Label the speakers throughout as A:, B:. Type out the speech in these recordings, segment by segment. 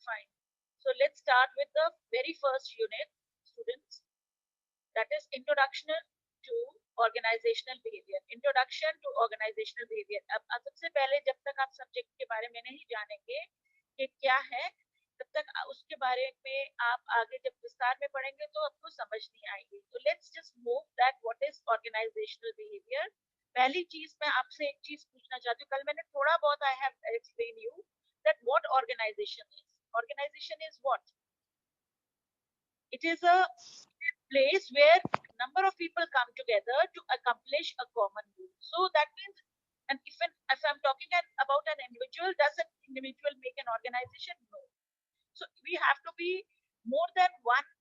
A: Fine. So let's start with the very first unit, students. That is introduction to organizational behavior. Introduction to organizational behavior. अब सबसे पहले जब तक आप subject के बारे में नहीं जानेंगे कि क्या है, तब तक उसके बारे में आप आगे जब विस्तार में पढ़ेंगे तो आपको समझ नहीं आएगी. तो let's just move that what is organizational behaviour. पहली चीज मैं आपसे एक चीज पूछना चाहती हूँ. कल मैंने थोड़ा बहुत I have explain you that what organization is. Organization is what? It is a place where number of people come together to accomplish a common goal. So that means, and if I'm talking about an individual, does an individual make an organization? No. So we have to be more than one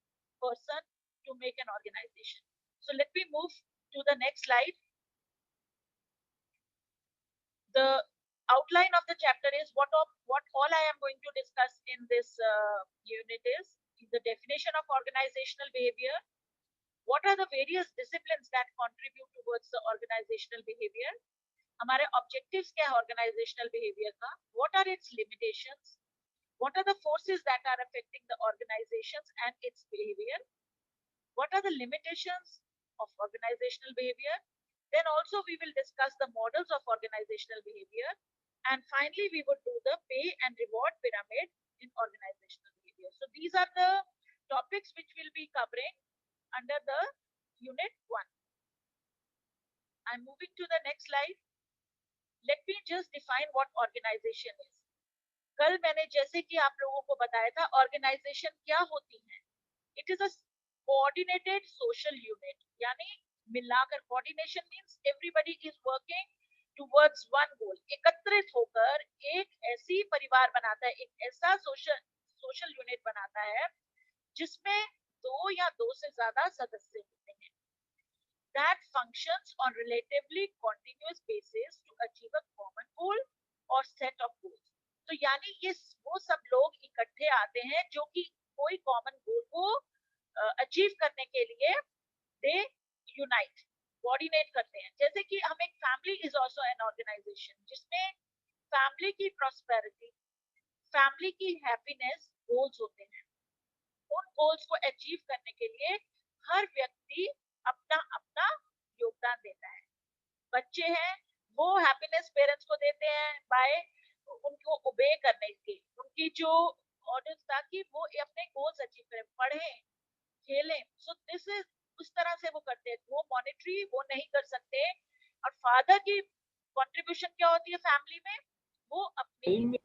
A: person to make an organization. So let me move to the next slide. The outline of the chapter is what all I am going to discuss in this unit is the definition of organizational behavior. What are the various disciplines that contribute towards the organizational behavior? हमारे objectives क्या है organizational behavior का? What are its limitations? What are the forces that are affecting the organizations and its behavior? What are the limitations of organizational behavior? Then also we will discuss the models of organizational behavior. And finally, we would do the pay and reward pyramid in organizational behavior. So these are the topics which we'll be covering under the unit 1. I'm moving to the next slide. Let me just define what organization is. कल मैंने जैसे कि आप लोगों को बताया था, organization क्या होती है? It is a coordinated social unit. यानी मिलाकर, coordination means everybody is working towards one goal. एकत्रित होकर एक ऐसी परिवार बनाता है, एक ऐसा social unit बनाता है जिसमें 2 या 2 से ज्यादा सदस्य होते हैं. That functions on relatively continuous basis to achieve a common goal or set of goals. तो यानी ये वो सब लोग इकट्ठे आते हैं जो कि कोई कॉमन गोल को अचीव करने के लिए दे यूनाइट, कोऑर्डिनेट करते हैं. जैसे कि हम एक family is also an organization जिसमें फैमिली की प्रॉस्पेरिटी, फैमिली की हैप्पीनेस गोल्स होते हैं. उन गोल्स को अचीव करने के लिए हर व्यक्ति अपना अपना योगदान देता है. बच्चे हैं वो हैप्पीनेस पेरेंट्स को देते हैं बाय उनको ओबे करने के, उनकी जो ऑर्डर्स ताकि वो अपने गोल्स अचीव करें, पढ़ें, खेलें. सो दिस इज उस तरह से वो करते हैं. वो मॉनिटरी वो नहीं कर सकते. और फादर की कंट्रीब्यूशन क्या होती है फैमिली में? वो अपनी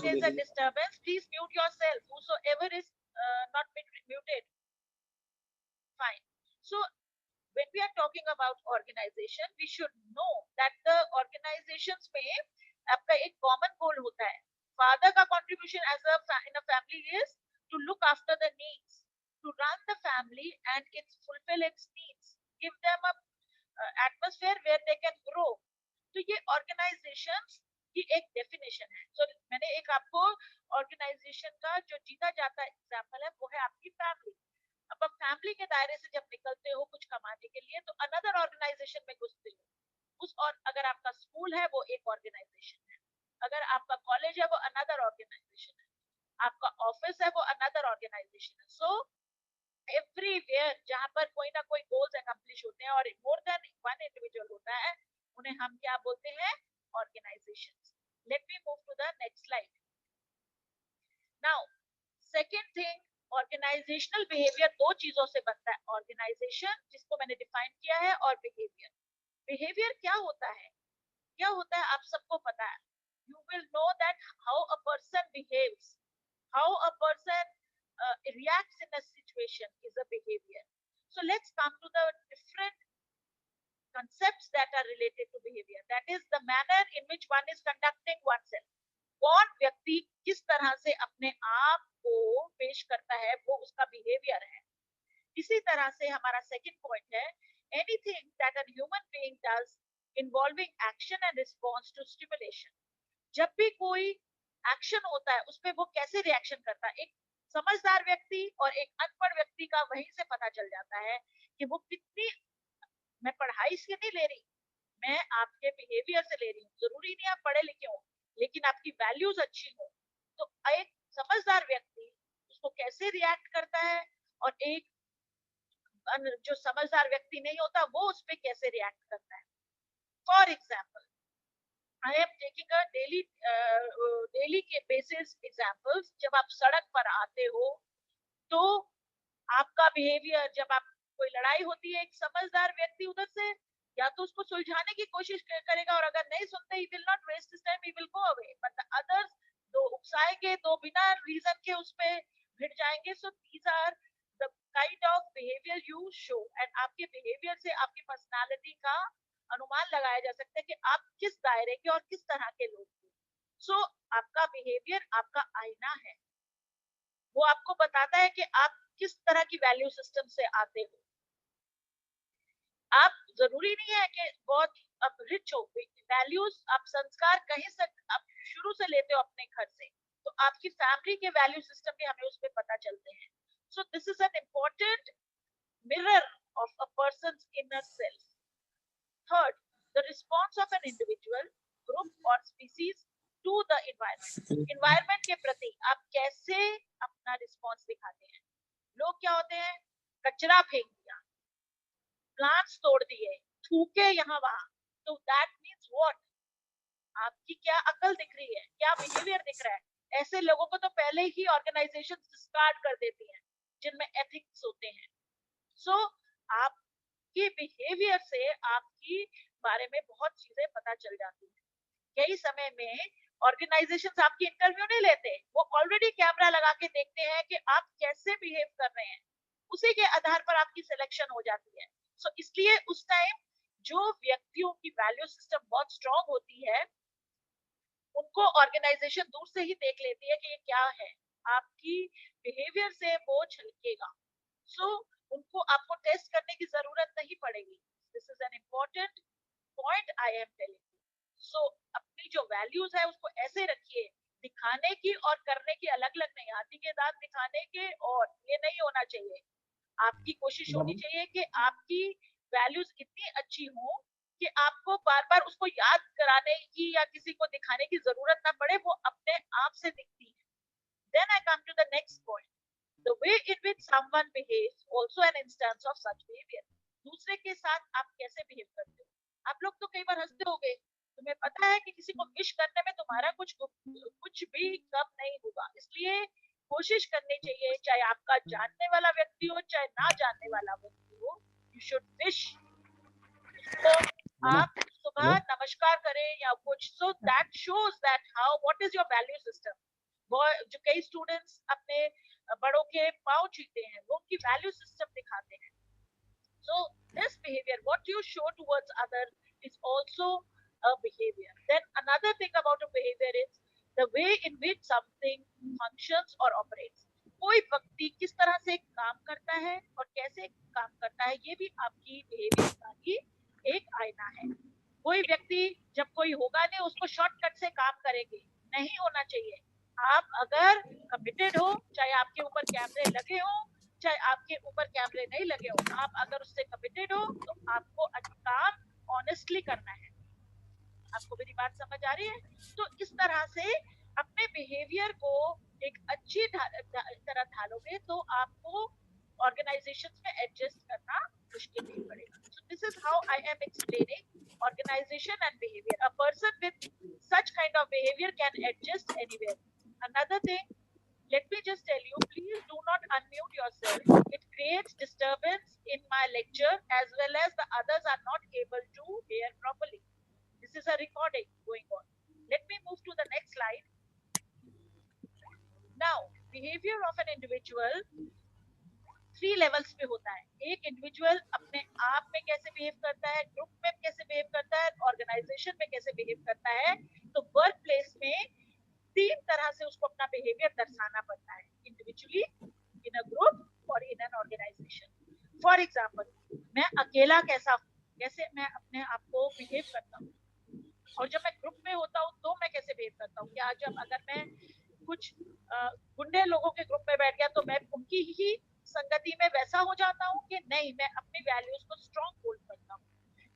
A: there's a disturbance. Please mute yourself. Whosoever is not muted. Fine. So when we are talking about organization, we should know that the organizations में आपका एक common goal होता है. Father का contribution in a family is to look after the needs, to run the family and fulfill its needs, give them a atmosphere where they can grow. तो ये organizations की एक definition है. So मैंने एक आपको organization का जो जीता जाता example है वो है आपकी family. अब आप फैमिली के दायरे से जब निकलते हो कुछ कमाने के लिए तो अनदर ऑर्गेनाइजेशन में घुसते हो. और अगर आपका स्कूल है वो एक ऑर्गेनाइजेशन है, अगर आपका कॉलेज है वो अनदर ऑर्गेनाइजेशन है, आपका ऑफिस है वो अनदर ऑर्गेनाइजेशन है. सो एवरीवेयर जहां पर कोई ना कोई गोल्स अकम्प्लिश होते हैं और मोर देन वन इंडिविजुअल होता है, उन्हें हम क्या बोलते हैं? Organizations. Let me move to the next slide. Now second thing, organizational behaviour 2 चीजों से बनता है. ऑर्गेनाइजेशन जिसको मैंने डिफाइन किया है और बिहेवियर. बिहेवियर क्या होता है? क्या होता है आप सबको पता है. You will know that how a person behaves, how a person reacts in a situation is a behavior. So let's come to the different concepts that are related to behavior. That is the manner in which one is conducting oneself. कौन व्यक्ति किस तरह से अपने आप को पेश करता है वो उसका बिहेवियर है. इसी तरह से हमारा सेकंड पॉइंट है anything that an human being does involving action and response to stimulation. जब भी कोई एक्शन होता है उस पे वो कैसे रिएक्शन करता है. एक समझदार व्यक्ति और एक अनपढ़ व्यक्ति का वहीं से पता चल जाता है कि वो कितनी, मैं पढ़ाई से नहीं ले रही, मैं आपके बिहेवियर से ले रही हूँ। जरूरी नहीं आप पढ़े लिखे हो, लेकिन आपकी वैल्यूज अच्छी हो। तो एक समझदार व्यक्ति उसको कैसे रिएक्ट करता है और एक जो समझदार व्यक्ति नहीं होता वो उस पर कैसे रिएक्ट करता है। For example, I am taking a daily के basis examples। जब आप सड़क पर आते हो तो आपका बिहेवियर, जब आप कोई लड़ाई होती है, एक समझदार व्यक्ति उधर से या तो उसको सुलझाने की कोशिश करेगा, और अगर नहीं सुनते, he will not waste his time, he will go away, but the others दो उकसाएंगे, दो बिना रीजन के उस पे भिड़ जाएंगे। So these are the kind of behavior you show, and आपके बिहेवियर से आपकी पर्सनालिटी का अनुमान लगाया जा सकता है कि आप किस दायरे के और किस तरह के लोग हैं। So आपका बिहेवियर आपका आईना है, वो आपको बताता है कि आप किस तरह की वैल्यू सिस्टम से आते हो। आप जरूरी नहीं है कि बहुत अब रिच हो, वैल्यूज आप संस्कार कहीं से आप शुरू से लेते हो अपने घर से, तो आपकी फैमिली के वैल्यू सिस्टम भी हमें उसमें पता चलते हैं। So this is an important mirror of a person's inner self. Third, the response of an individual, group और species to the environment. Environment के प्रति आप कैसे अपना रिस्पॉन्स दिखाते हैं। लोग क्या होते हैं, कचरा फेंक दिया, प्लांट्स तोड़ दिए, थूके यहाँ वहां, तो दैट मीन्स व्हाट, आपकी क्या अकल दिख रही है, क्या बिहेवियर दिख रहा है। ऐसे लोगों को तो पहले ही ऑर्गेनाइजेशन डिस्कार्ड कर देती है जिनमें एथिक्स होते हैं। सो आपकी बिहेवियर से आपकी बारे में बहुत चीजें पता चल जाती है। कई समय में ऑर्गेनाइजेशंस आपकी इंटरव्यू नहीं लेते, वो ऑलरेडी कैमरा लगा के देखते हैं कि आप कैसे बिहेव कर रहे हैं, उसी के आधार पर आपकी सिलेक्शन हो जाती है। सो इसलिए उस टाइम जो व्यक्तियों की वैल्यू सिस्टम बहुत स्ट्रांग होती है, उनको ऑर्गेनाइजेशन दूर से ही देख लेती है कि ये क्या है, आपकी बिहेवियर से वो झलकेगा। सो उनको आपको टेस्ट करने की जरूरत नहीं पड़ेगी। This is an important point I am telling. सो अपनी जो वैल्यूज है उसको ऐसे रखिए, दिखाने की और करने की अलग अलग नहीं। हाथी के दांत दिखाने के और ये नहीं होना चाहिए। आपकी कोशिश होनी चाहिए कि आपकी वैल्यूज इतनी अच्छी हो कि आपको बार बार उसको याद कराने की या किसी को दिखाने की जरूरत ना पड़े, वो अपने आप से दिखती है। Then I come to the next point. The way in which someone behaves also an instance of such behavior. दूसरे के साथ आप कैसे बिहेव करते हो। आप लोग तो कई बार हंसते होगे, तुम्हें पता है कि किसी को विश करने में तुम्हारा कुछ भी कम नहीं होगा, इसलिए कोशिश करनी चाहिए, चाहे आपका जानने वाला व्यक्ति हो चाहे ना जानने वाला व्यक्ति हो, यू शुड विश उसको। आप सुबह नमस्कार करें या कुछ, so that shows that how what is your value system. वो जो कई स्टूडेंट्स अपने बड़ों के पांव छूते हैं, वो उनकी वैल्यू सिस्टम दिखाते हैं। So this behavior, what you show towards others, is also a behavior. Then another thing about a behavior is the way in which something functions or operates. कोई व्यक्ति किस तरह से काम करता है और कैसे काम करता है, ये भी आपकी बिहेवियर का ही एक आईना है। कोई व्यक्ति जब कोई होगा नहीं उसको शॉर्टकट से काम करेंगे, नहीं होना चाहिए। आप अगर कमिटेड हो, चाहे आपके ऊपर कैमरे लगे हो चाहे आपके ऊपर कैमरे नहीं लगे हो, आप अगर उससे कमिटेड हो तो आपको काम ऑनेस्टली करना है। आपको मेरी बात समझ आ रही है। तो इस तरह से अपने बिहेवियर को एक अच्छी तरह ढालोगे तो आपको ऑर्गेनाइजेशंस में एडजस्ट करना मुश्किल नहीं पड़ेगा। So this is how I am explaining organization and behaviour. A person with such kind of behavior can adjust anywhere. Another thing, let me just tell you, please do not unmute yourself. It creates disturbance in my lecture as well as the others are not able to hear properly. This is a recording going on. Let me move to the next slide. Now, behavior of an individual 3 levels पे होता है। एक individual अपने आप में कैसे behave करता है, ग्रुप में कैसे बिहेव करता है, ऑर्गेनाइजेशन में कैसे बिहेव करता है। तो वर्क प्लेस में 3 तरह से उसको अपना बिहेवियर दर्शाना पड़ता है, इंडिविजुअली, इन अ ग्रुप और in an organization. For example, मैं अकेला कैसा हूँ, कैसे मैं अपने आप को बिहेव करता हूँ, और जब मैं ग्रुप में होता हूँ तो मैं कैसे बिहेव करता हूँ। क्या जब अगर मैं कुछ गुंडे लोगों के ग्रुप में बैठ गया तो मैं उनकी ही संगति में वैसा हो जाता हूँ कि नहीं, मैं अपनी वैल्यूज को स्ट्रॉन्ग होल्ड करता हूँ।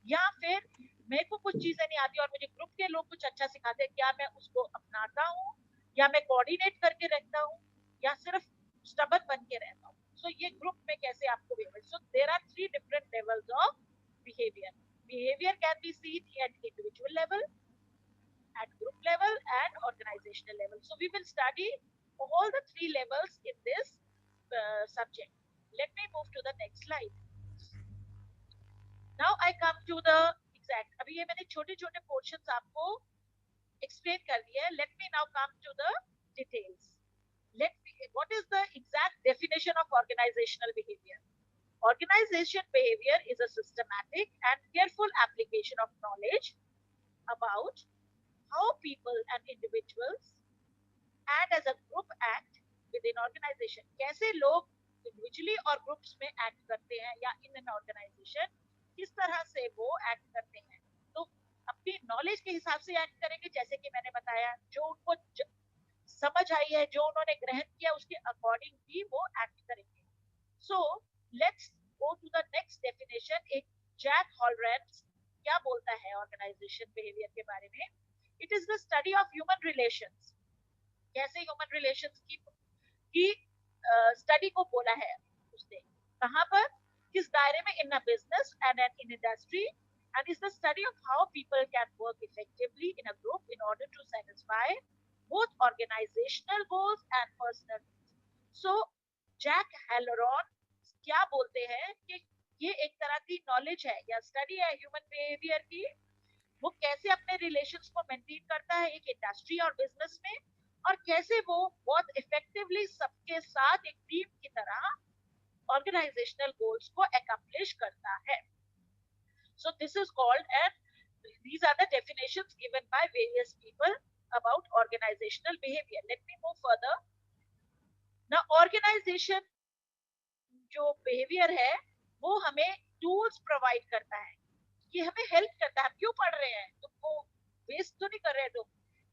A: या फिर मेरे को कुछ चीजें नहीं आती और मुझे ग्रुप के लोग कुछ अच्छा सिखाते हैं, क्या मैं उसको अपनाता हूँ या मैं कोऑर्डिनेट करके रखता हूँ या सिर्फ स्टबन बन के रहता हूँ। सो ये ग्रुप में कैसे आपको behaviour, so there are 3 different levels of behaviour. Behavior can be seen at individual level, at group level and organizational level. So we will study all the 3 levels in this subject. Let me move to the next slide. Now I come to the exact, अभी ये मैंने छोटे छोटे portions आपको explain कर दिए हैं. Let me now come to the details. What is the exact definition of organizational behavior? Organization behavior is a systematic and careful application of knowledge about how people and individuals and as a group act within organization. कैसे लोग individually और groups में act करते हैं या in an organization, किस तरह से वो act करते हैं. तो अपनी knowledge के हिसाब से act करेंगे, जैसे कि मैंने बताया, जो उनको समझ आई है, जो उन्होंने ग्रहण किया, उसके अकॉर्डिंग ही वो act करेंगे. So let's go to the next definition. एक जैक हॉलरैंड क्या बोलता है ऑर्गेनाइजेशन बिहेवियर के बारे में? It is the study of human relations. कैसे ह्यूमन रिलेशंस की स्टडी को बोला है उसने, कहां पर, किस दायरे में? In a business and in industry, and is the study of how people can work effectively in a group in order to satisfy both organizational goals and personal needs. So Jack Halloran क्या बोलते हैं कि ये एक तरह की knowledge है या स्टडी है ह्यूमन बिहेवियर की, वो कैसे अपने रिलेशंस को मेंटेन करता है एक इंडस्ट्री और बिजनेस में, और कैसे वो बहुत इफेक्टिवली सबके साथ एक टीम की तरह ऑर्गेनाइजेशनल गोल्स को अकम्प्लिश करता है. So this is called, and these are the definitions given by various people about organizational behavior. Let me move further. Now organization जो बिहेवियर है वो हमें टूल्स प्रोवाइड करता है, ये हमें हेल्प करता है. हम क्यों पढ़ रहे हैं? तुमको वेस्ट तो नहीं कर रहे तुम,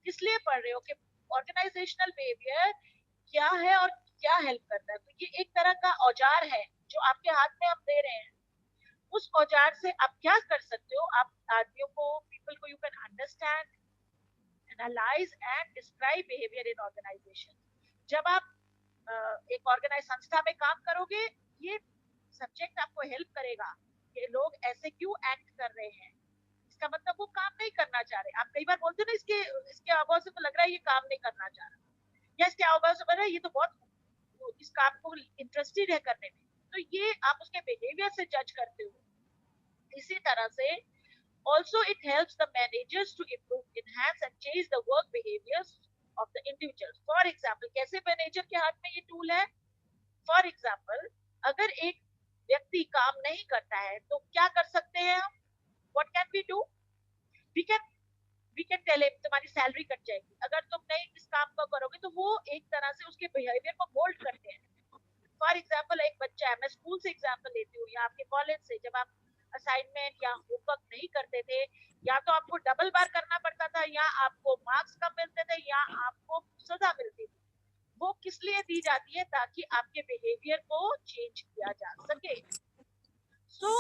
A: इसलिए पढ़ रहे हो कि ऑर्गेनाइजेशनल बिहेवियर क्या है और क्या हेल्प करता है. तो ये एक तरह का औजार है जो आपके हाथ में हम दे रहे हैं. उस औजार से आप क्या कर सकते हो? आप आदमियों को, पीपल को, you can understand, analyze and describe behaviour in organization. जब आप एक ऑर्गेनाइज संस्था में काम करोगे, ये सब्जेक्ट आपको हेल्प करेगा कि लोग ऐसे क्यों एक्ट कर रहे हैं. इसका मतलब वो काम नहीं करना चाह रहे. आप कई बार बोलते हो ना, इसके इसके आवाज से तो लग रहा है ये काम नहीं करना चाह रहा, या इसके आवाज से लग रहा है ये तो बहुत इस काम को इंटरेस्टेड है करने में. तो ये आप उसके बिहेवियर से जज करते हो. इसी तरह से also it helps the managers to improve, enhance and change the work behaviors of the individuals. For example, कैसे मैनेजर के हाथ में ये टूल है? For example, अगर एक व्यक्ति काम नहीं करता है तो क्या कर सकते हैं हम? What can we do? We can tell him तुम्हारी सैलरी कट जाएगी अगर तुम नहीं इस काम को करोगे. तो वो एक तरह से उसके बिहेवियर को मोल्ड करते हैं. फॉर एग्जाम्पल, एक बच्चा है, मैं स्कूल से एग्जाम्पल लेती हूँ या आपके कॉलेज से, जब आप असाइनमेंट या होमवर्क नहीं करते थे, या तो आपको डबल बार करना पड़ता था, या आपको मार्क्स कम मिलते थे, या आपको सजा मिलती थी. वो किस लिए दी जाती है? ताकि आपके बिहेवियर को चेंज किया जा सके. सो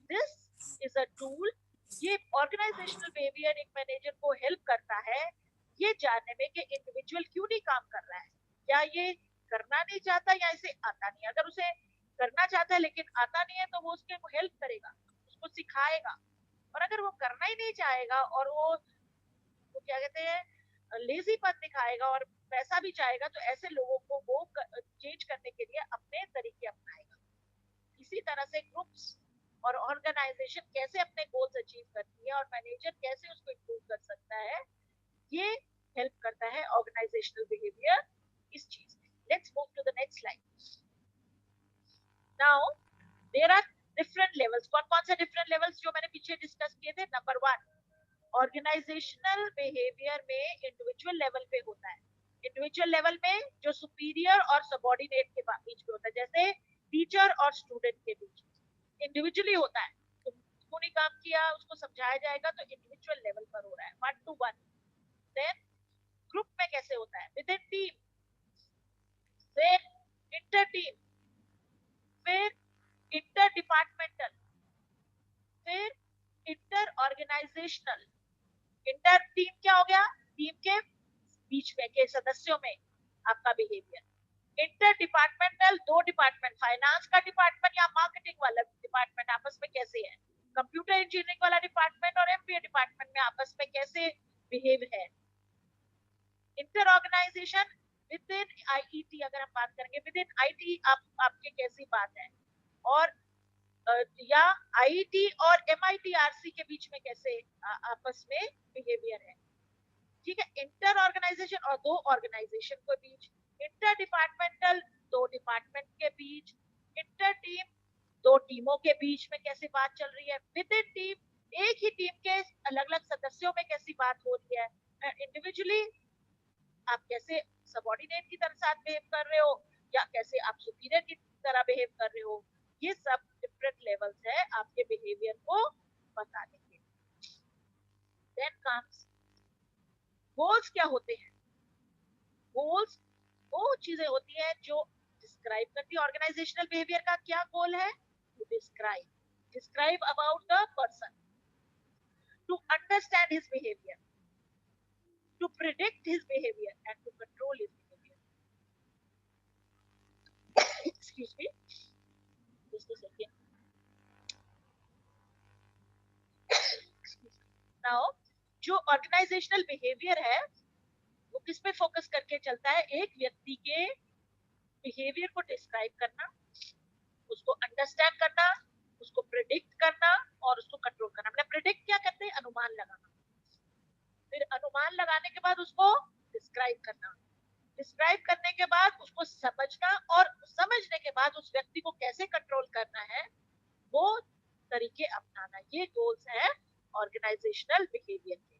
A: दिस इज अ टूल. ये ऑर्गेनाइजेशनल बिहेवियर एक मैनेजर को हेल्प करता है ये जानने में कि इंडिविजुअल क्यों नहीं काम कर रहा है, या ये करना नहीं चाहता, या इसे आता नहीं. अगर उसे करना चाहता है लेकिन आता नहीं है तो वो उसके हेल्प करेगा, उसको सिखाएगा. और अगर वो करना ही नहीं चाहेगा और वो क्या कहते हैं लेजीपन दिखाएगा और पैसा भी चाहेगा, तो ऐसे लोगों को वो चेंज करने के लिए अपने तरीके अपनाएगा. इसी तरह से ग्रुप्स और ऑर्गेनाइजेशन कैसे अपने गोल्स अचीव करती है और मैनेजर कैसे उसको इम्प्रूव कर सकता है, ये हेल्प करता है ऑर्गेनाइजेशनल बिहेवियर इस चीज में. Let's move to the next slide. Now there are different levels. कौन कौन से डिफरेंट लेवल्स जो मैंने पीछे डिस्कस किए थे? नंबर 1, ऑर्गेनाइजेशनल बिहेवियर में इंडिविजुअल लेवल पे होता है. इंडिविजुअल लेवल में जो सुपीरियर और सबऑर्डिनेट के बीच में होता है, जैसे टीचर और स्टूडेंट के बीच इंडिविजुअली होता है. तुमको नहीं काम किया, उसको समझाया जाएगा, तो इंडिविजुअल लेवल पर हो रहा है, 1 to 1. देन ग्रुप में कैसे होता है? With in team. फिर इंटर टीम, फिर इंटर डिपार्टमेंटल, फिर इंटर ऑर्गेनाइजेशनल। इंटर टीम क्या हो गया, टीम के बीच में के सदस्यों में आपका बिहेवियर। इंटर डिपार्टमेंटल, दो डिपार्टमेंट, फाइनेंस का डिपार्टमेंट या मार्केटिंग वाला डिपार्टमेंट आपस में कैसे है, कंप्यूटर इंजीनियरिंग वाला डिपार्टमेंट और एमबीए डिपार्टमेंट में आपस में कैसे बिहेव है। Inter organization within IET, अगर हम बात करेंगे विद इन आईटी आपके कैसी बात है, और या आईईटी और एमआईटी आरसी के बीच में कैसे आपस में बिहेवियर है। ठीक है, इंटर ऑर्गेनाइजेशन और दो ऑर्गेनाइजेशन के बीच, इंटर डिपार्टमेंटल दो डिपार्टमेंट के बीच, इंटर टीम दो टीमों के बीच में कैसी बात चल रही है, विद इन टीम एक ही टीम के अलग अलग सदस्यों में कैसी बात हो रही है, इंडिविजुअली आप कैसे सबऑर्डिनेट की तरह साथ बिहेव कर रहे हो या कैसे आप सुपीरियर की तरह बिहेव कर रहे हो। ये सब डिफरेंट लेवल्स है आपके बिहेवियर को बताने के। Then comes goals. क्या होते हैं गोल्स? वो चीजें होती है जो डिस्क्राइब करती है ऑर्गेनाइजेशनल बिहेवियर का। क्या गोल है? To describe about the person, to understand his behaviour, to predict his behavior and to control his behavior. Excuse me, just a second. Now, जो ऑर्गेनाइजेशनल बिहेवियर है वो किस पे फोकस करके चलता है? एक व्यक्ति के बिहेवियर को डिस्क्राइब करना, उसको अंडरस्टैंड करना, उसको प्रिडिक्ट करना और उसको कंट्रोल करना। मतलब प्रिडिक्ट क्या करते हैं? अनुमान लगाना। फिर अनुमान लगाने के बाद उसको डिस्क्राइब करना, डिस्क्राइब करने के बाद उसको समझना, और समझने के बाद उस व्यक्ति को कैसे कंट्रोल करना है वो तरीके अपनाना। ये गोल्स है ऑर्गेनाइजेशनल बिहेवियर के।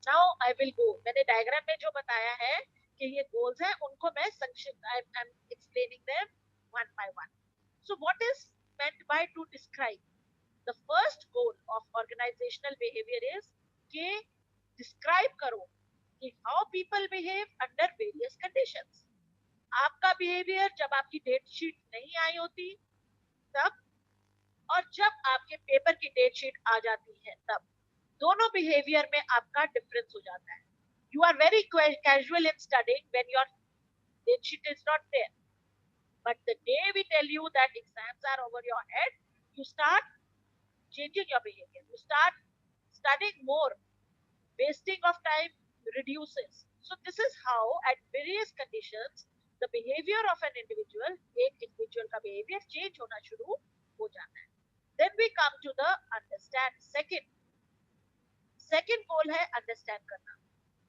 A: नाउ आई विल गो, मैंने डायग्राम में जो बताया है कि ये गोल्स हैं उनको मैं संक्षिप्त, आई am explaining them one by one. So what is meant by to describe? The first goal of organizational behavior is कि describe करो कि how people behave under various conditions। आपका बिहेवियर जब आपकी डेट शीट नहीं आई होती तब, और जब आपके पेपर की डेट शीट आ जाती है तब, दोनों बिहेवियर में आपका डिफरेंस हो जाता है। You are very casual in studying when your date sheet is not there, but the day we tell you that exams are over your head, you start changing your behavior, you start studying more, wasting of time reduces. So this is how at various conditions the behavior of an individual, एक individual का behavior change होना शुरू हो जाता है। Then we come to the understand। second goal है understand करना।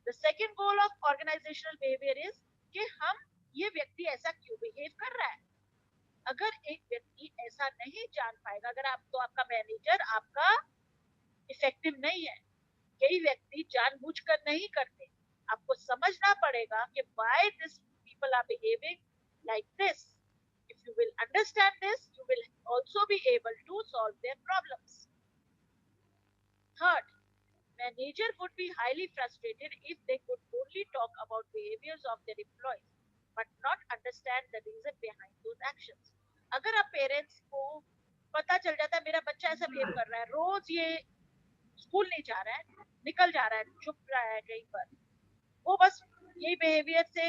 A: The second goal of organizational behavior is कि हम ये व्यक्ति ऐसा क्यों behave कर रहा है। अगर एक व्यक्ति ऐसा नहीं जान पाएगा, अगर आप तो आपका मैनेजर आपका इफेक्टिव नहीं है, कई व्यक्ति जानबूझकर नहीं करते, आपको समझना पड़ेगा कि why this people are behaving like this. If you will understand this, you will also be able to solve their problems. Third, manager would be highly frustrated if they could only talk about behaviors of their employees but not understand the reason behind those actions. अगर आप parents को पता चल जाता है मेरा बच्चा ऐसा बिहेव कर रहा है, रोज ये स्कूल नहीं जा रहा है, निकल जा रहा है, चुप रहा है कहीं पर, वो बस यही बिहेवियर से,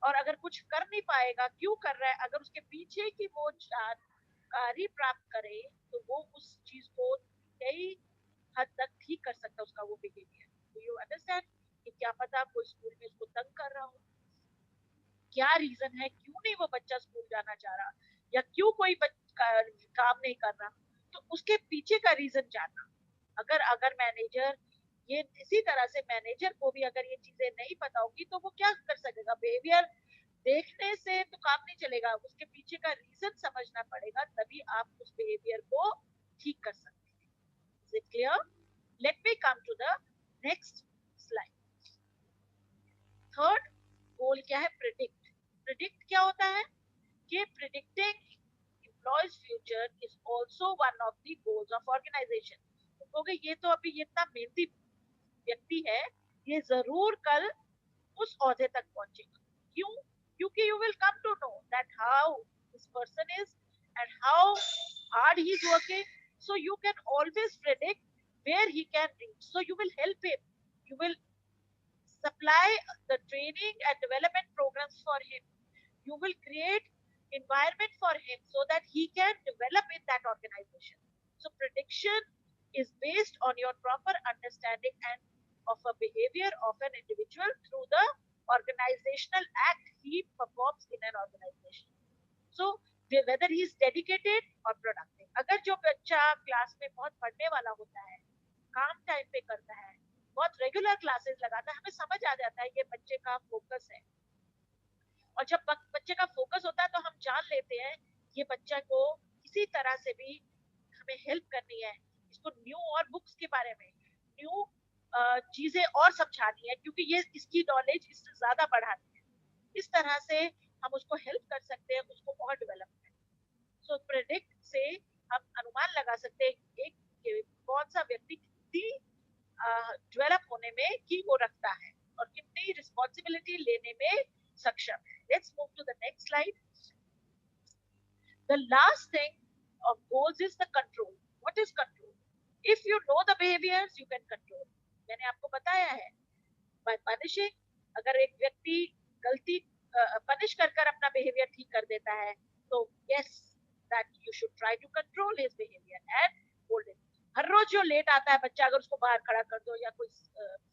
A: और अगर कुछ कर नहीं पाएगा क्यों कर रहा है, अगर उसके पीछे की वो जानकारी प्राप्त करे तो वो उस चीज को कई हद तक ठीक कर सकता है उसका वो बिहेवियर। तो यू अंडरस्टैंड कि क्या पता कोई स्कूल में उसको तंग कर रहा हो, क्या रीजन है, क्यों नहीं वो बच्चा स्कूल जाना चाह रहा, या क्यों कोई काम नहीं कर रहा, तो उसके पीछे का रीजन जानना। अगर अगर मैनेजर ये इसी तरह से मैनेजर को भी अगर ये चीजें नहीं पता होगी तो वो क्या कर सकेगा? बिहेवियर देखने से तो काम नहीं चलेगा, उसके पीछे का रीजन समझना पड़ेगा, तभी आप उस बिहेवियर को ठीक कर सकते हैं। Is it clear? Let me come to the next slide. Third goal क्या है? प्रिडिक्ट। प्रिडिक्ट क्या होता है कि predicting employees future is also one of the goals of organization. तो ये तो अभी ये इतना मेहनती व्यक्ति है, ये जरूर कल उस ओहदे तक पहुंचेगा। क्यों? क्योंकि you will come to know that how this person is and how hard he is working, so you can always predict where he can reach, so you will help him, you will supply the training and development programs for him, you will create environment for him so that he can develop in that organization. So prediction is based on your proper understanding and of a behavior of an individual through the organizational act he performs in an organization. So whether he is dedicated or productive, अगर जो बच्चा class में बहुत पढ़ने वाला होता है, काम टाइम पे करता है, बहुत रेगुलर क्लासेस लगाता है, हमें समझ आ जाता है ये बच्चे का फोकस है। और जब बच्चे का फोकस होता है तो हम जान लेते हैं ये बच्चा को किसी तरह से भी हमें हेल्प करनी है, इसको न्यू और बुक्स के बारे में न्यू चीजें और समझानी है, क्योंकि ये इसकी नॉलेज इससे ज्यादा बढ़ानी है। इस तरह से हम उसको हेल्प कर सकते हैं, उसको और डेवलप करें। सो प्रेडिक्ट से हम अनुमान लगा सकते हैं एक कौन सा व्यक्ति कितनी डेवलप होने में की वो रखता है और कितनी रिस्पॉन्सिबिलिटी लेने में सक्षम है। Let's move to the next slide. The last thing of goals is the control. What is control? If you know the behaviors, you can control. मैंने आपको बताया है by punishing, अगर एक व्यक्ति गलती पनिश कर कर अपना बिहेवियर ठीक कर देता है तो yes that you should try to control his behavior and hold it. हर रोज जो लेट आता है बच्चा, अगर उसको बाहर खड़ा कर दो या कोई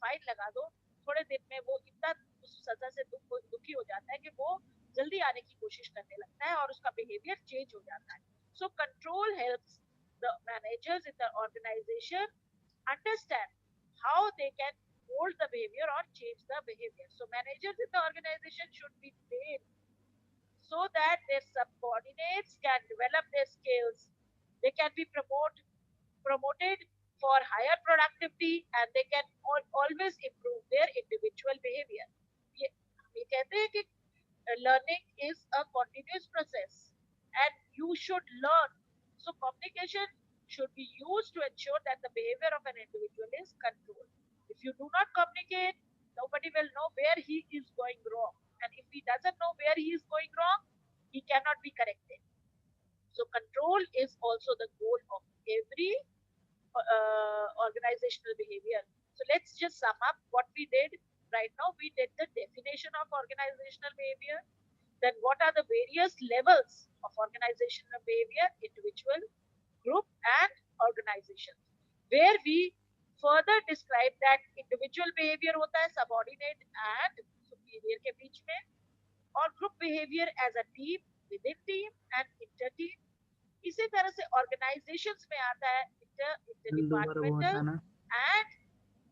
A: फाइन लगा दो, थोड़े दिन में वो इतना उस सजा से दुखी हो जाता है कि वो जल्दी आने की कोशिश करने लगता है और उसका बिहेवियर चेंज हो जाता है। So control helps the managers in the organization understand how they can mold the behavior or change the behavior. So managers in the organization should be trained so that their subordinates can develop their skills. They can be promoted for higher productivity and they can always improve their individual behavior. ये कहते हैं कि learning is a continuous process and you should learn. So communication should be used to ensure that the behavior of an individual is controlled. If you do not communicate, nobody will know where he is going wrong. And if he doesn't know where he is going wrong, he cannot be corrected. So control is also the goal of every organizational behavior. So let's just sum up what we did. Right now, we did the definition of organizational behavior. Then what are the various levels of organizational behavior, individual, group and organization, where we further describe that individual behavior होता है subordinate and superior के बीच में, और group behavior as a team, within team and inter team. इसी तरह से organizations में आता है interdepartmental and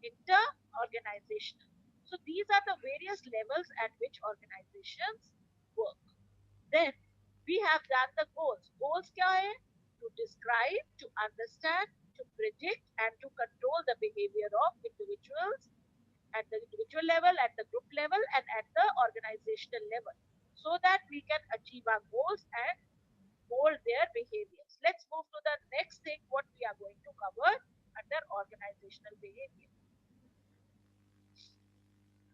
A: inter-organizational. So these are the various levels at which organizations work. Then we have done the goals. Goals क्या है? To describe, to understand, to predict and to control the behavior of individuals at the individual level, at the group level and at the organizational level, so that we can achieve our goals and mold their behaviors. Let's move to the next thing what we are going to cover under organizational behavior.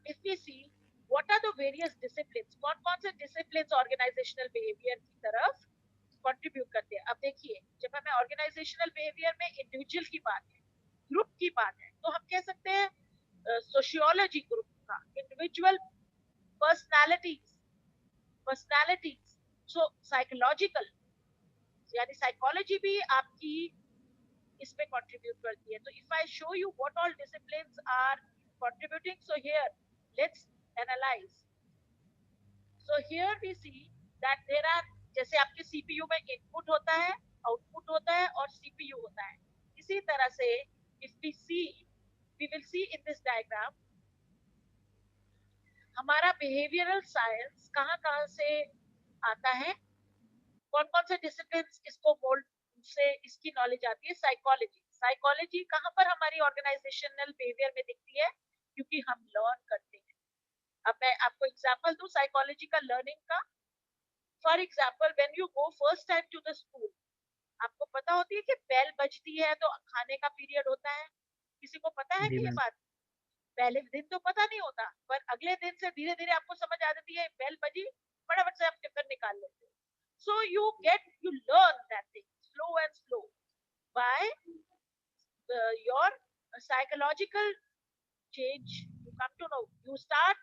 A: If we see what are the various disciplines, कौन-कौन से disciplines organizational behavior की तरफ contribute करते हैं। अब देखिए, जब हमें organizational behavior में individual की बात है, group की बात है, तो हम कह सकते हैं sociology group का, individual personalities, so psychological, यानी psychology भी आपकी इसमें contribute करती है। तो if I show you what all disciplines are contributing, so here let's analyze. So here we see that there are, जैसे आपके CPU में input होता है, output होता है और CPU होता है। इसी तरह से if we will see in this diagram हमारा behavioral science कहाँ-कहाँ से आता है, कौन-कौन से disciplines इसको मोल्ड से इसकी नॉलेज आती है। साइकोलॉजी कहाँ पर हमारी ऑर्गेनाइजेशनल बिहेवियर में दिखती है, क्योंकि हम लर्न करते हैं। अब मैं आपको एग्जांपल दूं साइकोलॉजी का लर्निंग का। For example when you go first time to the school, आपको पता होती है कि बेल बजती है तो खाने का पीरियड होता है, किसी को पता है कि ये बात? पहले दिन तो पता नहीं होता, पर अगले दिन से धीरे धीरे आपको समझ आ जाती है, बेल बजी, फटाफट से आप टिफिन निकाल लेते हो. So you learn that thing slow and slow by your psychological change. You come to know, you start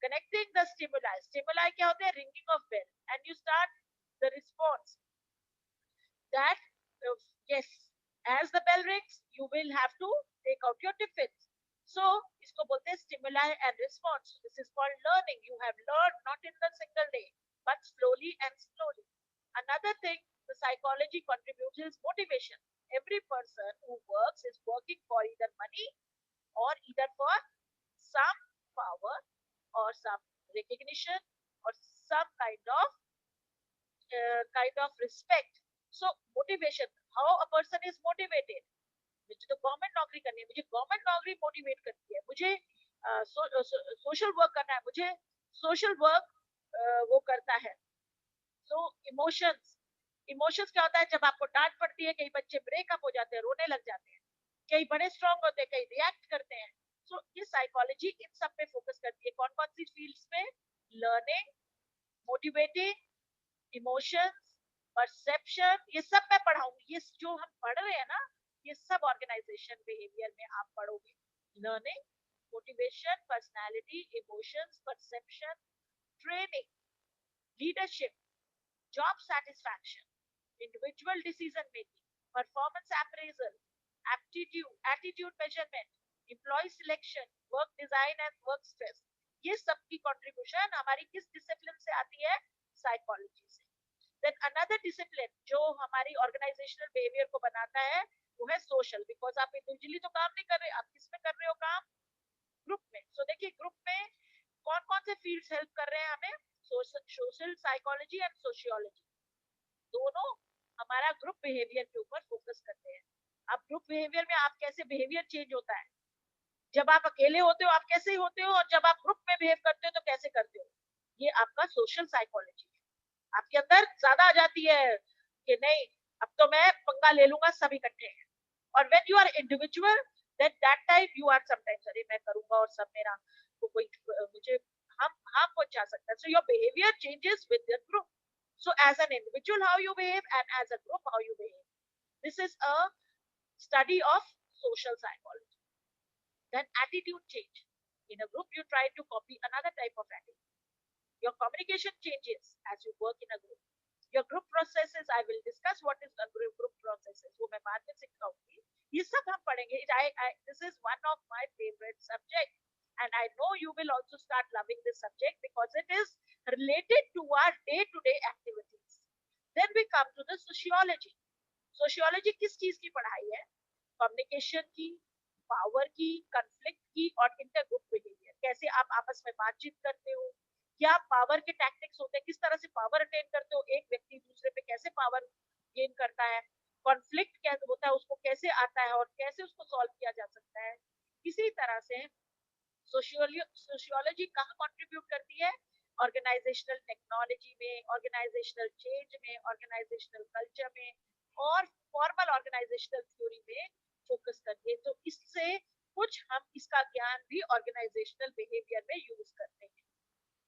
A: connecting the stimuli क्या होते हैं, ringing of bell, and you start the response that yes, as the bell rings you will have to take out your tiffins. So इसको बोलते हैं stimuli and response. This is called learning. You have learned not in the single day but slowly and slowly. Another thing the psychology contributes is motivation. Every person who works is working for either money or either for some power or some recognition or some kind of respect. So motivation, how a person is motivated. मुझे तो government नौकरी करनी है, मुझे government नौकरी motivate करती है, मुझे सोशल वर्क करना है, मुझे सोशल वर्क वो करता है. सो इमोशंस, इमोशंस क्या होता है, जब आपको डांट पड़ती है, कई बच्चे ब्रेकअप हो जाते हैं, रोने लग जाते हैं, कई बड़े स्ट्रांग होते हैं, कई रिएक्ट करते हैं. सो ये साइकोलॉजी इन सब पे फोकस करती है. कौन कौन सी फील्ड्स में, लर्निंग, मोटिवेटिंग, इमोशंस, परसेप्शन, ये सब मैं पढ़ाऊंगी. ये जो हम पढ़ रहे हैं ना, ये सब ऑर्गेनाइजेशन बिहेवियर में आप पढ़ोगे. Learning, motivation, personality, emotions, perception, training, leadership, job satisfaction, individual decision making, performance appraisal, attitude measurement, employee selection, work design and work stress. ये सबकी contribution हमारी किस discipline से आती है, psychology से. Then another discipline जो हमारी organizational behavior को बनाता है, वो है social. Because आप individually तो काम नहीं कर रहे, आप किस में कर रहे हो काम, ग्रुप में. So देखिए ग्रुप में कौन कौन से फील्ड्स हेल्प कर रहे हैं हमें, सोशल साइकोलॉजी एंड सोशियोलॉजी, दोनों हमारा ग्रुप बिहेवियर के ऊपर फोकस करते हैं. अब ग्रुप बिहेवियर में आप कैसे बिहेवियर चेंज होता है, जब आप अकेले होते हो आप कैसे होते हो, और जब आप ग्रुप में बिहेव करते हो तो कैसे करते हो, ये आपका सोशल साइकोलॉजी है. आपके अंदर ज्यादा आ जाती है कि नहीं, अब तो मैं पंगा ले लूंगा, सब इकट्ठे हैं. और when you are individual, then that time you are sometimes, अरे मैं करूंगा और सब मेरा कोई मुझे हम पहुंचा सकता है. So your behaviour changes with the group. So as an individual how you behave and as a group how you behave. This is a study of social psychology. Then attitude change. In a group you try to copy another type of attitude. Your communication changes as you work in a group. Your group processes, I will discuss what is a group processes. वो मैं बाद में सिखाऊंगी. ये सब हम पढ़ेंगे. This is one of my favorite subjects. And I know you will also start loving this subject because it is related to our day-to-day activities. Then we come to the sociology. Sociology किस चीज की पढ़ाई है, communication की, power की, conflict की और intergroup behaviour. कैसे आप आपस में बातचीत करते हो, क्या पावर के टैक्टिक्स होते हैं, किस तरह से पावर अटेन करते हो, एक व्यक्ति दूसरे पे कैसे पावर गेन करता है, कॉन्फ्लिक्ट क्या होता है, उसको कैसे आता है और कैसे उसको सॉल्व किया जा सकता है. इसी तरह से सोशियोलॉजी कहाँ कंट्रीब्यूट करती है, ऑर्गेनाइजेशनल टेक्नोलॉजी में, ऑर्गेनाइजेशनल चेंज में, ऑर्गेनाइजेशनल कल्चर में और फॉर्मल ऑर्गेनाइजेशनल थ्योरी में फोकस करती है. तो इससे कुछ हम इसका ज्ञान भी ऑर्गेनाइजेशनल बिहेवियर में यूज करते हैं.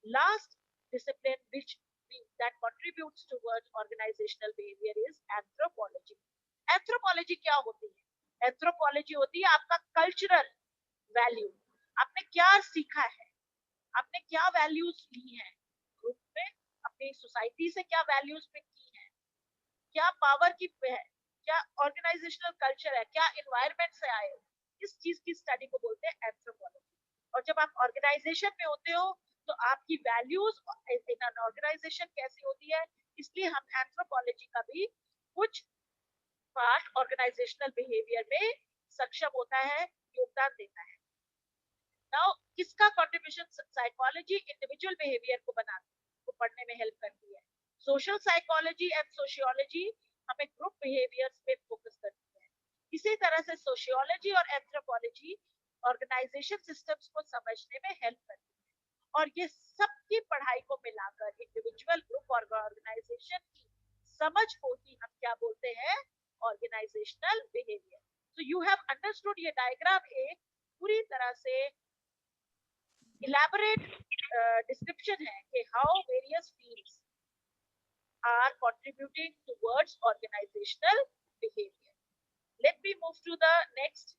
A: Last discipline which that contributes towards organizational behavior is anthropology. Anthropology क्या होती है, एंथ्रोपोलॉजी होती है आपका कल्चरल वैल्यू. आपने क्या सीखा है, आपने क्या वैल्यूज ली हैं ग्रुप में, अपनी सोसाइटी से क्या वैल्यूज पिक की हैं, क्या पावर की है, क्या ऑर्गेनाइजेशनल कल्चर है, क्या एनवायरनमेंट से आए हो. इस चीज की स्टडी को बोलते हैं एंथ्रोपोलॉजी. और जब आप ऑर्गेनाइजेशन में होते हो तो आपकी वैल्यूज इन एन ऑर्गेनाइजेशन कैसी होती है, इसलिए हम एंथ्रोपोलॉजी का भी कुछ पार्ट ऑर्गेनाइजेशनल बिहेवियर में सक्षम होता है, योगदान देता है. नाउ किसका कंट्रीब्यूशन, साइकोलॉजी इंडिविजुअल बिहेवियर को बनाती है, को पढ़ने में हेल्प करती है. सोशल साइकोलॉजी एंड सोशियोलॉजी हमें ग्रुप बिहेवियर्स पे फोकस करती है. इसी तरह से सोशियोलॉजी और एंथ्रोपोलॉजी ऑर्गेनाइजेशन सिस्टम्स को समझने में हेल्प करती है. और ये सबकी पढ़ाई को मिलाकर इंडिविजुअल, ग्रुप और ऑर्गेनाइजेशन की समझ को ही हम क्या बोलते हैं, organizational behaviour. So you have understood ये डायग्राम एक पूरी तरह से इलैबोरेट डिस्क्रिप्शन है कि how various fields are contributing towards organizational behaviour. Let me move to the next.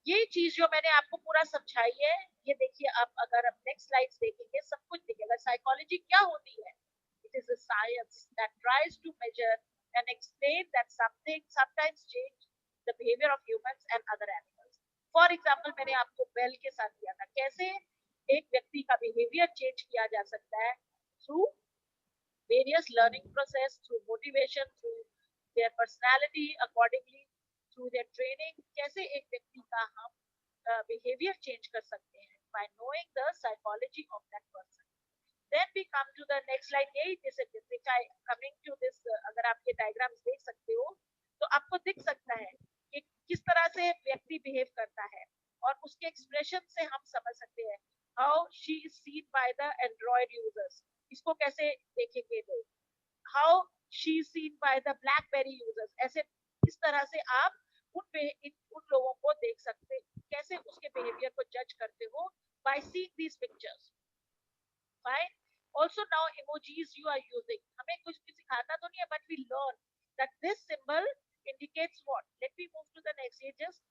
A: ये चीज जो मैंने आपको पूरा समझाई है, ये देखिए आप अगर आप नेक्स्ट स्लाइड्स देखेंगे सब कुछ दिखेगा. साइकोलॉजी क्या होती है? It is a science that tries to measure and explain that something sometimes change the behaviour of humans and other animals. For example मैंने आपको बेल के साथ किया था, कैसे एक व्यक्ति का बिहेवियर चेंज किया जा सकता है through various learning process, through motivation, through their personality accordingly, through their training. कैसे एक व्यक्ति का हम behavior change कर सकते हैं by knowing the psychology of that person. Then we come to the next slide. यही which I coming to this. अगर आप ये diagrams देख सकते हो तो आपको दिख सकता है कि किस तरह से व्यक्ति behave करता है और उसके expression से हम समझ सकते हैं how she is seen by the Android users. इसको कैसे देखेंगे लोग, how she is seen by the blackberry users. ऐसे इस तरह से आप उन लोगों को देख सकते, कैसे उसके बिहेवियर को जज करते हो by seeing these pictures. Fine. Also now emojis you are using, हमें कुछ भी सिखाता तो नहीं है but we learn that this symbol indicates what. Let me move to the next. ये जस्ट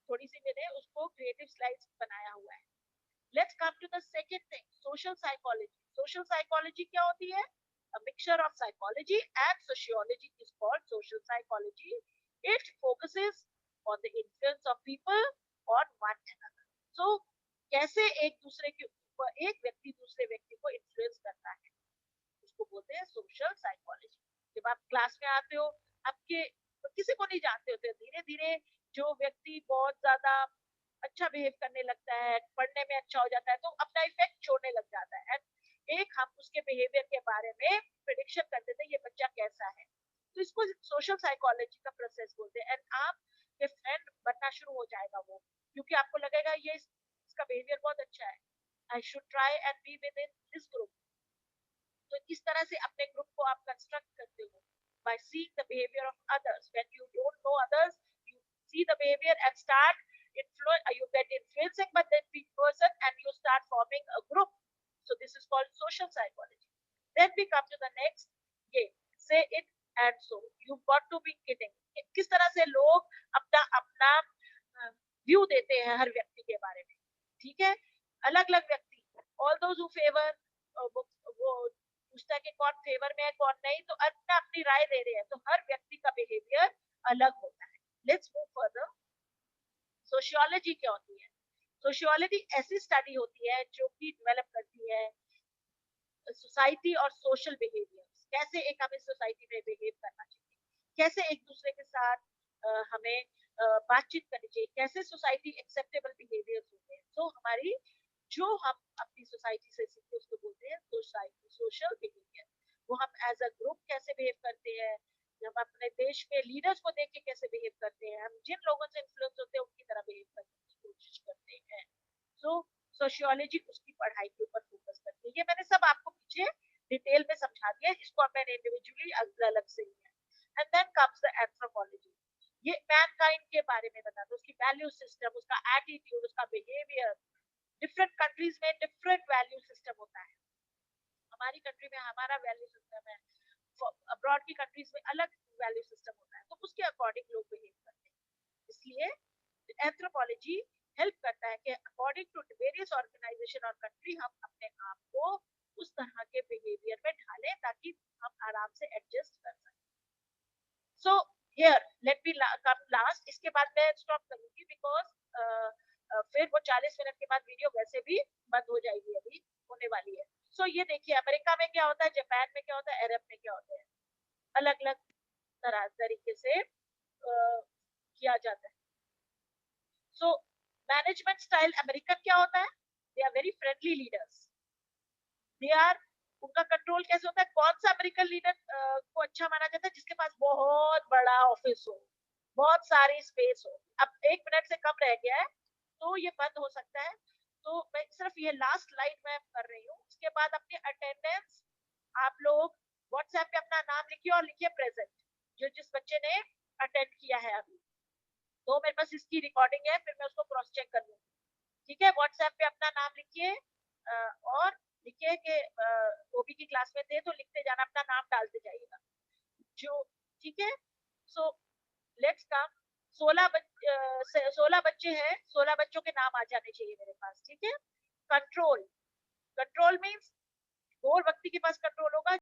A: थोड़ी सी मैंने उसको क्रिएटिव स्लाइड्स बनाया हुआ है. Let's come to the second thing, social psychology. Social psychology क्या होती है? A mixture of psychology and sociology is called social psychology. It focuses on the influence of people on one another. So कैसे एक दूसरे के ऊपर एक व्यक्ति दूसरे व्यक्ति को इन्फ्लुएंस करता है, उसको बोलते हैं सोशल साइकोलॉजी. जब आप क्लास में आते हो, आपके किसी को नहीं जानते होते, धीरे धीरे जो व्यक्ति बहुत ज्यादा अच्छा बिहेव करने लगता है, पढ़ने में अच्छा हो जाता है, तो अपना इफेक्ट छोड़ने लग जाता है. एंड एक हम उसके बिहेवियर के बारे में प्रेडिक्शन करते थे ये बच्चा कैसा है, तो इसको सोशल साइकोलॉजी का प्रोसेस बोलते हैं. एंड आप के फ्रेंड बनना शुरू हो जाएगा वो, क्योंकि आपको लगेगा ये इसका बिहेवियर बहुत अच्छा है, I should try and be with in this group. तो इस तरह से अपने ग्रुप को आप कंस्ट्रक्ट करते हो by seeing the behaviour of others. When you don't know others, you see the behaviour and start you get influencing by that person and you start forming a group. So this is called social psychology. Then we come to the next. ये say it and so you've got to be kidding. किस तरह से लोग अपना अपना view देते हैं हर व्यक्ति के बारे में, ठीक है? अलग अलग व्यक्ति, all those who favor, वो पूछता है कि कौन फेवर में है कौन नहीं, तो अपना अपनी राय दे रहे हैं, तो हर व्यक्ति का बिहेवियर अलग होता है. Let's move further. सोशियोलॉजी क्या होती है? सोशियोलॉजी ऐसी स्टडी होती है जो कि डेवलप करती है सोसाइटी और सोशल बिहेवियर. कैसे एक हमें सोसाइटी में बिहेव करना चाहिए, कैसे एक दूसरे के साथ हमें बातचीत करनी चाहिए, कैसे सोसाइटी एक्सेप्टेबल बिहेवियर होते हैं. तो हमारी जो हम अपनी सोसाइटी से सीखते हैं उसको बोलते हैं सोसाइटी सोशल बिहेवियर. वो हम एज अ ग्रुप कैसे बिहेव करते हैं, हम अपने देश में लीडर्स को देख के कैसे बिहेव करते हैं, हम जिन लोगों से इन्फ्लुएंस होते हैं उनकी तरह बिहेव करने की कोशिश करते हैं. सो सोशियोलॉजी उसकी पढ़ाई के ऊपर फोकस करती है. ये मैंने सब आपको पीछे डिटेल में समझा दिया, इसको मैंने इंडिविजुअली अलग से लिया. And then comes the anthropology. ये मैनकाइंड के बारे में बताता है, उसकी वैल्यू सिस्टम, उसका एटीट्यूड, उसका बिहेवियर. डिफरेंट कंट्रीज में डिफरेंट वैल्यू सिस्टम होता है. हमारी कंट्री में हमारा वैल्यू सिस्टम है, अब्रॉड की कंट्रीज में अलग वैल्यू सिस्टम होता है, तो उसके अकॉर्डिंग लोग बिहेव करते हैं. इसलिए एंथ्रोपोलॉजी हेल्प करता है कि अकॉर्डिंग टू वेरियस ऑर्गेनाइजेशन और कंट्री हम अपने आप को उस तरह के बिहेवियर में ढालें ताकि हम आराम से एडजस्ट कर सकें. So here let me come last. इसके बाद मैं स्टॉप करूंगी बिकॉज फिर वो 40 मिनट के बाद वीडियो वैसे भी बंद हो जाएगी, अभी होने वाली है. सो ये देखिए अमेरिका में क्या होता है, जापान में क्या होता है, अरब में क्या होता है, अलग अलग तरीके से किया जाता है. सो मैनेजमेंट स्टाइल अमेरिकन क्या होता है, they are very friendly leaders. They are, उनका कंट्रोल कैसे होता है, कौन सा अमेरिकन लीडर को अच्छा माना जाता है, जिसके पास बहुत बड़ा ऑफिस हो, बहुत सारी स्पेस हो. अब 1 मिनट से कम रह गया है तो ये बंद हो सकता है, तो मैं सिर्फ ये लास्ट स्लाइड मैं कर रही हूँ. उसके बाद अपनी अटेंडेंस आप लोग व्हाट्सएप पे अपना नाम लिखिए और लिखिए प्रेजेंट, जो जिस बच्चे ने अटेंड किया है अभी. तो मेरे पास इसकी रिकॉर्डिंग है, फिर मैं उसको क्रॉस चेक कर लूंगी. ठीक है, व्हाट्सएप पे अपना नाम लिखिए और लिखिए कि ओबी की क्लास में थे, तो लिखते जाना, अपना नाम डालते जाइएगा जो, ठीक है। सो लेट्स कम, 16 बच्चे हैं, 16 बच्चों के नाम आ जाने चाहिए मेरे पास, ठीक है। कंट्रोल, कंट्रोल मीन्स और व्यक्ति के पास कंट्रोल होगा